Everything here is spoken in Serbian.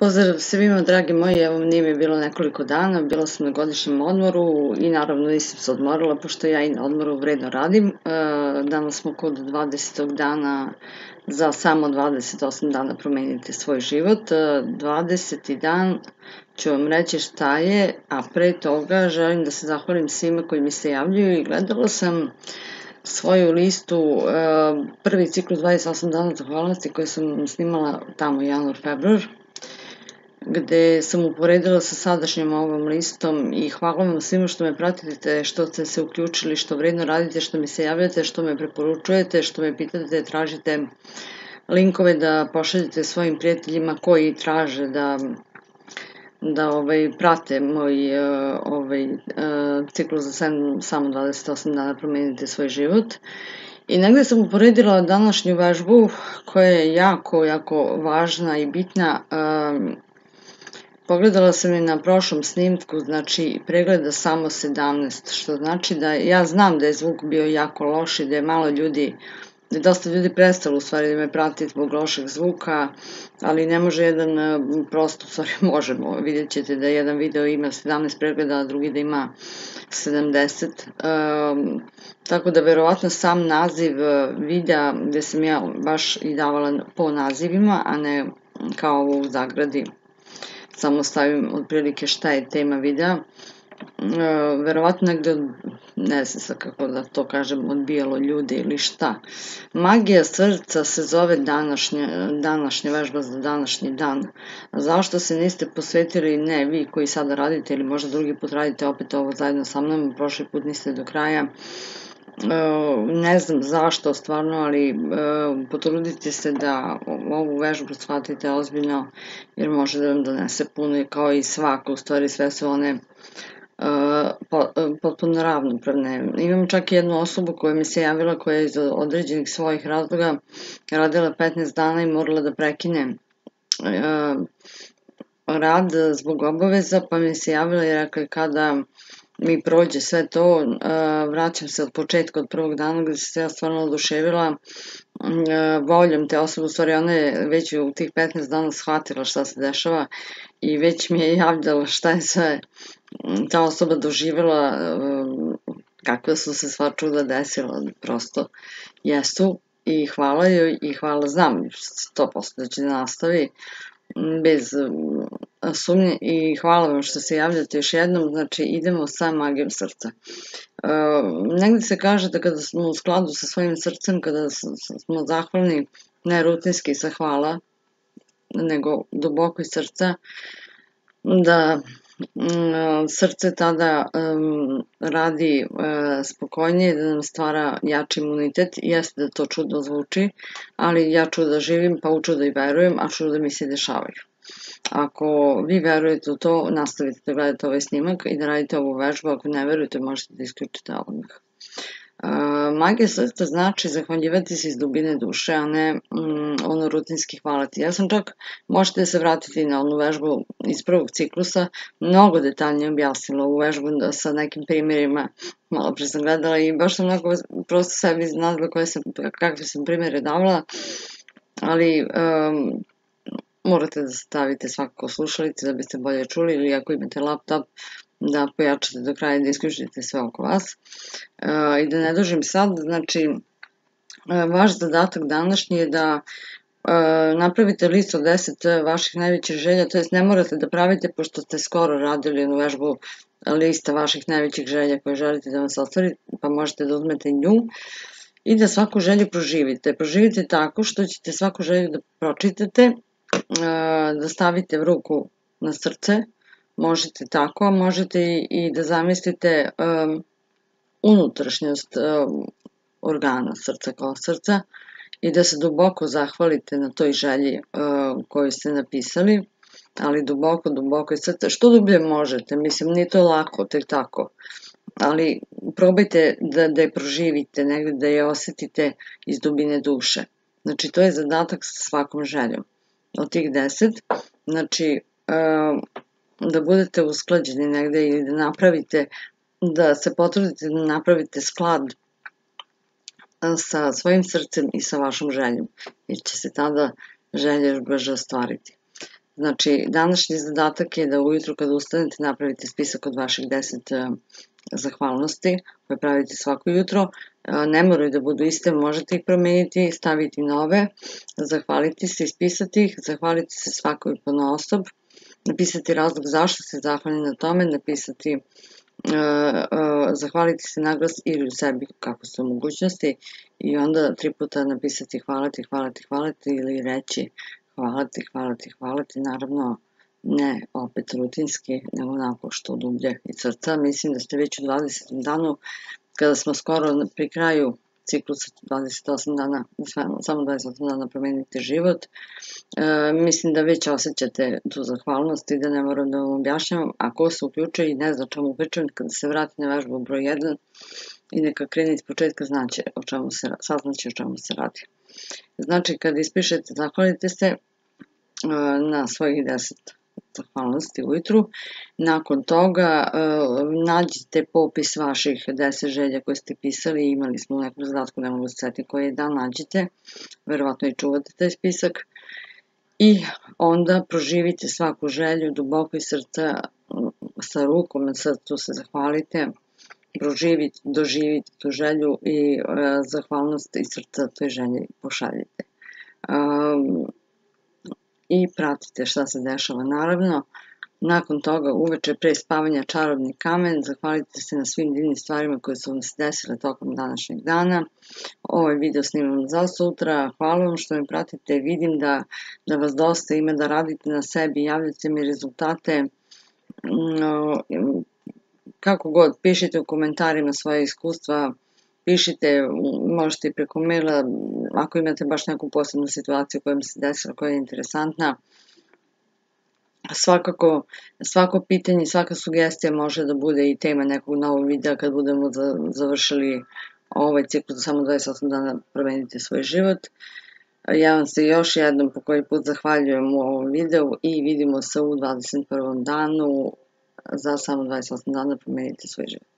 Pozdrav svima, dragi moji, evo nije mi bilo nekoliko dana, bila sam na godišnjem odmoru i naravno nisam se odmorila pošto ja i na odmoru vredno radim. Danas smo kod 20. dana, za samo 28 dana promenite svoj život. 20. dan ću vam reći šta je, a pre toga želim da se zahvalim svima koji mi se javljaju i gledala sam svoju listu, prvi ciklus 28 dana zahvalnosti koje sam snimala tamo januar-februar, gde sam uporedila sa sadašnjom ovom listom i hvala vam svima što me pratite, što ste se uključili, što vredno radite, što mi se javljate, što me preporučujete, što me pitate, tražite linkove da pošaljete svojim prijateljima koji traže da prate moj ciklus za samo 28 dana promenite svoj život. I negde sam uporedila današnju vežbu koja je jako važna i bitna. Pogledala sam je na prošlom snimku, znači pregleda samo 17, što znači da ja znam da je zvuk bio jako loš i da je dosta ljudi prestalo u stvari da me prati zbog lošeg zvuka, ali ne može možemo, vidjet ćete da jedan video ima 17 pregleda, a drugi da ima 70, tako da verovatno sam naziv videa gde sam ja baš i davala po nazivima, a ne kao ovo u zagradi, samo stavim otprilike šta je tema videa, verovatno negde, ne znam sad kako da to kažem, odbijalo ljudi ili šta. Magija srca se zove današnja vežba za današnji dan. Zašto se niste posvetili, ne vi koji sada radite ili možda drugi put radite opet ovo zajedno sa mnom, prošli put niste do kraja, ne znam zašto stvarno, ali potrudite se da ovu vežbu shvatite ozbiljno, jer može da vam donese puno, kao i svako, u stvari sve su one potpuno ravnopravne. Imam čak i jednu osobu koja mi se javila, koja je iz određenih svojih razloga radila 15 dana i morala da prekine rad zbog obaveza, pa mi se javila i rekla kada mi prođe sve to, vraćam se od početka, od prvog dana gde se ja stvarno oduševila voljom te osobe. U stvari ona je već u tih 15 dana shvatila šta se dešava i već mi je javljala šta je sve ta osoba doživjela, kakve su se sva čuda desila, prosto jesu, i hvala joj i hvala, znam 100% da će da nastavi bez sumnje, i hvala vam što se javljate još jednom. Znači idemo sa magijom srca. Negde se kaže da kada smo u skladu sa svojim srcem, kada smo zahvalni, ne rutinski sa hvala, nego duboko iz srca, da srce tada radi spokojnije, da nam stvara jači imunitet. Jeste da to čudno zvuči, ali ja čuda živim, pa u čuda i verujem, a čuda mi se dešavaju. Ako vi verujete u to, nastavite da gledate ovaj snimak i da radite ovu vežbu. Ako ne verujete, možete da isključite odmah. Magija srca znači zahvaljivati se iz dubine duše, a ne ono rutinski hvalati. Ja sam čak, možete da se vratiti na onu vežbu iz prvog ciklusa, mnogo detaljnije objasnila ovu vežbu sa nekim primjerima, malo pre sam gledala i baš sam onako prosto sebi iznadila kakve sam primjere davala, ali morate da stavite svakako slušalice da biste bolje čuli, ili ako imate laptop da pojačate do kraja i da isključite sve oko vas. I da ne dužim sad, znači vaš zadatak današnji je da napravite listu od 10 vaših najvećih želja, to jest ne morate da pravite pošto ste skoro radili jednu vežbu lista vaših najvećih želja koje želite da vam se ostvari, pa možete da uzmete nju i da svaku želju proživite. Proživite tako što ćete svaku želju da pročitate, da stavite ruku na srce, možete tako, a možete i da zamislite unutrašnjost organa srca kao srca i da se duboko zahvalite na toj želji koju ste napisali, ali duboko iz srca, što dublje možete, mislim nije to lako, tek tako, ali probajte da je proživite negde, da je osetite iz dubine duše. Znači to je zadatak sa svakom željom. Od tih 10, znači da budete usklađeni negde ili da napravite, da se potrudite da napravite sklad sa svojim srcem i sa vašom željom, jer će se tada želja još brže ostvariti. Znači, današnji zadatak je da ujutru kad ustanete napravite spisak od vaših 10 zahvalnosti koje pravite svako jutro. Ne moraju da budu iste, možete ih promeniti, staviti nove, zahvaliti se, ispisati ih, zahvaliti se svakoj ponaosob, napisati razlog zašto ste zahvalni na tome, napisati zahvaliti se naglas ili u sebi kako ste u mogućnosti i onda 3 puta napisati hvala ti, hvala ti, hvala ti ili reći hvala ti, hvala ti, hvala ti, naravno ne opet rutinski, nego onako što dublje iz srca. Mislim da ste već u 20. danu, kada smo skoro pri kraju ciklusa 28 dana, samo 28 dana promenite život. Mislim da već osjećate tu zahvalnost i da ne moram da vam objašnjavam. Ako se uključuje i ne zna o čemu pričam, kada se vrati na vežbu broj 1 i neka krene iz početka, saznaće o čemu se radi. Znači, kada ispišete, zahvalite se na svojih 10 zahvalnosti ujutru. Nakon toga nađite popis vaših 10 želja koje ste pisali, imali smo u nekom zadatku, ne mogu se setiti koji je dan, nađite, verovatno i čuvate taj spisak i onda proživite svaku želju duboko iz srca, sa rukom na srcu se zahvalite, proživite, doživite tu želju i zahvalnost iz srca toj želji pošaljite. I pratite šta se dešava. Naravno, nakon toga uveče pre spavanja čarobni kamen, zahvalite se na svim divnim stvarima koje su vam se desile tokom današnjeg dana. Ovaj video snimam za sutra. Hvala vam što me pratite. Vidim da vas dosta ima, da radite na sebi, javljate mi rezultate. Kako god, pišite u komentarima svoje iskustva, pišite, možete i preko maila, ako imate baš neku posebnu situaciju koja mi se desila, koja je interesantna. Svakako, svako pitanje, svaka sugestija može da bude i tema nekog novog videa kad budemo završili ovaj ciklus, samo 28 dana promenite svoj život. Ja vam se još jednom po koji put zahvaljujem u ovom videu i vidimo se u 21. danu za samo 28 dana promenite svoj život.